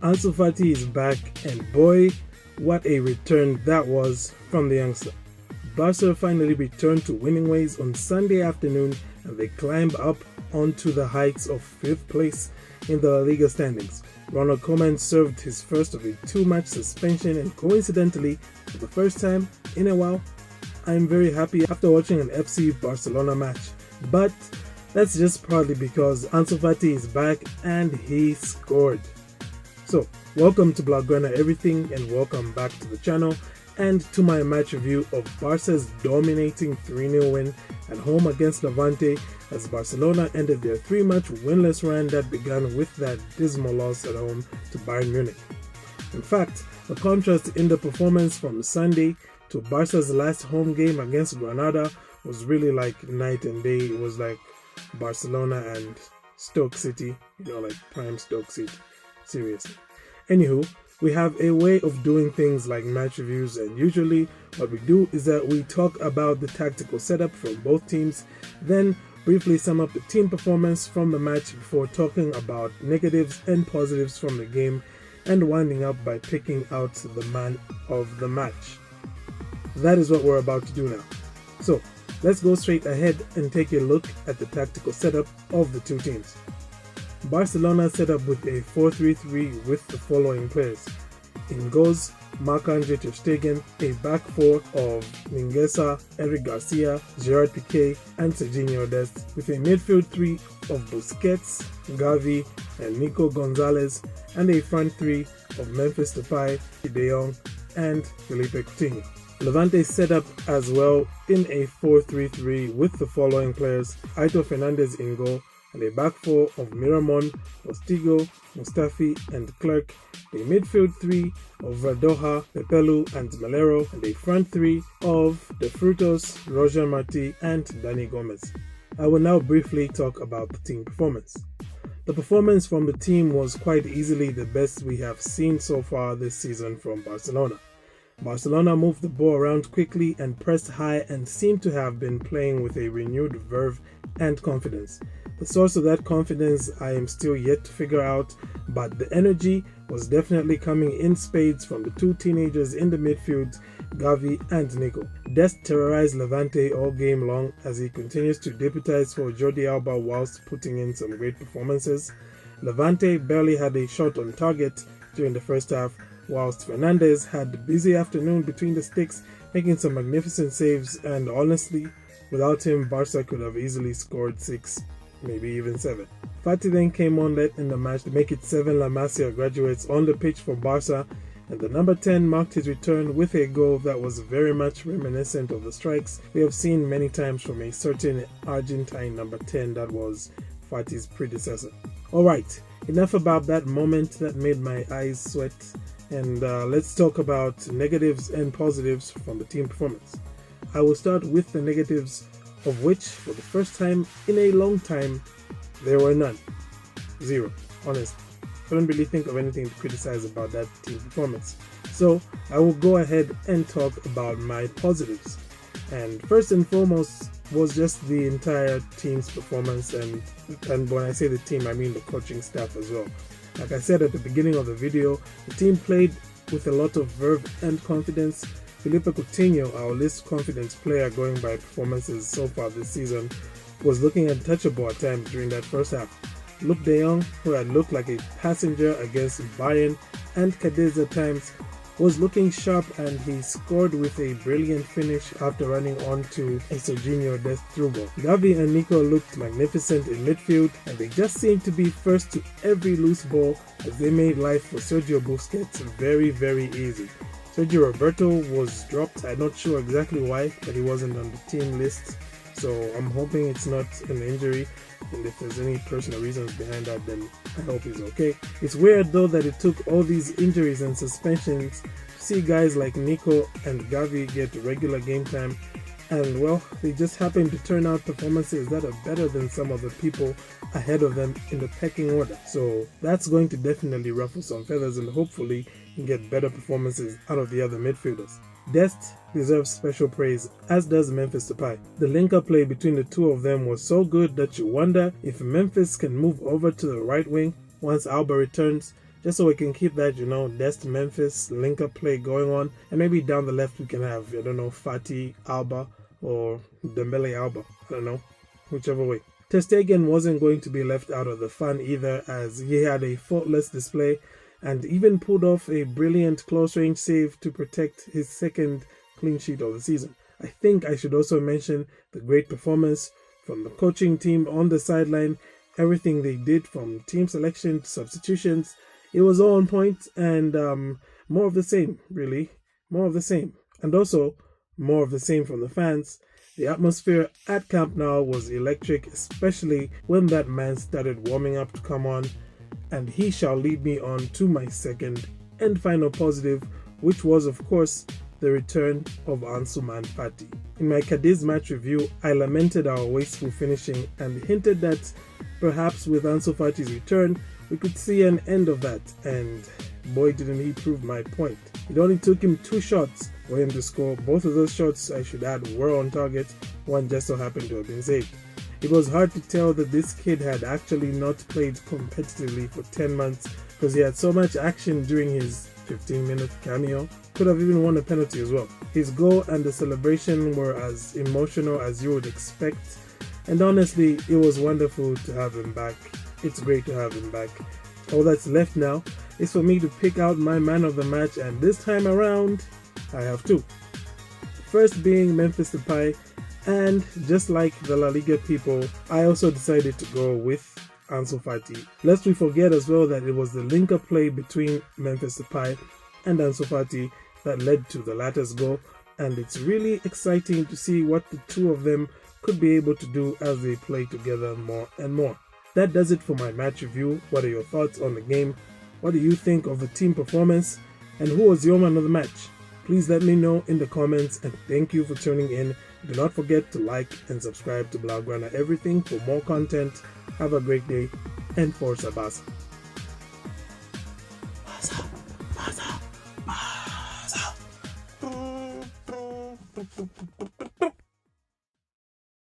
Ansu Fati is back, and boy, what a return that was from the youngster. Barca finally returned to winning ways on Sunday afternoon, and they climbed up onto the heights of 5th place in the Liga standings. Ronald Koeman served his first of a 2-match suspension, and coincidentally, for the first time in a while, I'm very happy after watching an FC Barcelona match. But that's just partly because Ansu Fati is back and he scored. So, welcome to Blaugrana Everything, and welcome back to the channel and to my match review of Barca's dominating 3-0 win at home against Levante, as Barcelona ended their 3-match winless run that began with that dismal loss at home to Bayern Munich. In fact, the contrast in the performance from Sunday to Barca's last home game against Granada was really like night and day. It was like Barcelona and Stoke City, like prime Stoke City. Seriously. Anywho, we have a way of doing things like match reviews, and usually what we do is that we talk about the tactical setup from both teams, then briefly sum up the team performance from the match before talking about negatives and positives from the game, and winding up by picking out the man of the match. That is what we're about to do now. So, let's go straight ahead and take a look at the tactical setup of the two teams. Barcelona set up with a 4-3-3 with the following players. In goals, Marc-Andre ter Stegen, a back four of Mingueza, Eric Garcia, Gerard Piqué, and Serginho Dest, with a midfield three of Busquets, Gavi, and Nico Gonzalez, and a front three of Memphis Depay, De Jong, and Felipe Coutinho. Levante set up as well in a 4-3-3 with the following players: Aitor Fernandez in goal, and a back four of Miramon, Postigo, Mustafi, and Clerc, a midfield three of Verdoja, Pepelu, and Malero, and a front three of De Frutos, Roger Marti, and Dani Gomez. I will now briefly talk about the team performance. The performance from the team was quite easily the best we have seen so far this season from Barcelona. Barcelona moved the ball around quickly and pressed high, and seemed to have been playing with a renewed verve and confidence. The source of that confidence I am still yet to figure out, but the energy was definitely coming in spades from the two teenagers in the midfield, Gavi and Nico. Dest terrorized Levante all game long as he continues to deputize for Jordi Alba whilst putting in some great performances. Levante barely had a shot on target during the first half, whilst Fernandez had a busy afternoon between the sticks, making some magnificent saves, and honestly, without him, Barca could have easily scored 6, maybe even 7. Fati then came on late in the match to make it 7 La Masia graduates on the pitch for Barca, and the number 10 marked his return with a goal that was very much reminiscent of the strikes we have seen many times from a certain Argentine number 10 that was Fati's predecessor. Alright, enough about that moment that made my eyes sweat, and let's talk about negatives and positives from the team performance. I will start with the negatives, of which, for the first time in a long time, there were none. Zero, honestly. Couldn't really think of anything to criticize about that team performance. So, I will go ahead and talk about my positives. And first and foremost was just the entire team's performance, and when I say the team, I mean the coaching staff as well. Like I said at the beginning of the video, the team played with a lot of verve and confidence. Felipe Coutinho, our least confident player going by performances so far this season, was looking untouchable at times during that first half. Luke De Jong, who had looked like a passenger against Bayern and Cadiz at times, was looking sharp, and he scored with a brilliant finish after running onto a Serginho Dest through ball. Gavi and Nico looked magnificent in midfield, and they just seemed to be first to every loose ball as they made life for Sergio Busquets very, very easy. Sergio Roberto was dropped. I'm not sure exactly why, but he wasn't on the team list, so I'm hoping it's not an injury, and if there's any personal reasons behind that, then I hope he's okay. It's weird though that it took all these injuries and suspensions to see guys like Nico and Gavi get regular game time, and well, they just happen to turn out performances that are better than some of the people ahead of them in the pecking order. So that's going to definitely ruffle some feathers, and hopefully get better performances out of the other midfielders. Dest deserves special praise, as does Memphis Depay. The link-up play between the two of them was so good that you wonder if Memphis can move over to the right wing once Alba returns, just so we can keep that, Dest Memphis link-up play going on. And maybe down the left we can have, Fati Alba or Dembele Alba. I don't know, whichever way. Ter Stegen wasn't going to be left out of the fun either, as he had a faultless display and even pulled off a brilliant close-range save to protect his second clean sheet of the season. I think I should also mention the great performance from the coaching team on the sideline. Everything they did, from team selection to substitutions, it was all on point, and more of the same, really. More of the same. And also, more of the same from the fans. The atmosphere at Camp Nou was electric, especially when that man started warming up to come on. And he shall lead me on to my second and final positive, which was, of course, the return of Ansu Fati. In my Cadiz match review, I lamented our wasteful finishing and hinted that perhaps with Ansu Fati's return, we could see an end of that, and boy didn't he prove my point. It only took him 2 shots for him to score. Both of those shots, I should add, were on target. One just so happened to have been saved. It was hard to tell that this kid had actually not played competitively for 10 months because he had so much action during his 15-minute cameo. Could have even won a penalty as well. His goal and the celebration were as emotional as you would expect, and honestly, it was wonderful to have him back. It's great to have him back. All that's left now is for me to pick out my man of the match, and this time around, I have 2. First being Memphis Depay, and just like the La Liga people, I also decided to go with Ansu Fati. Lest we forget as well that it was the link-up play between Memphis Depay and Ansu Fati that led to the latter's goal, and it's really exciting to see what the two of them could be able to do as they play together more and more. That does it for my match review. What are your thoughts on the game? What do you think of the team performance? And who was your man of the match? Please let me know in the comments, and thank you for tuning in. Do not forget to like and subscribe to Blaugrana Everything for more content. Have a great day, and Forza Barca. Barca, Barca, Barca.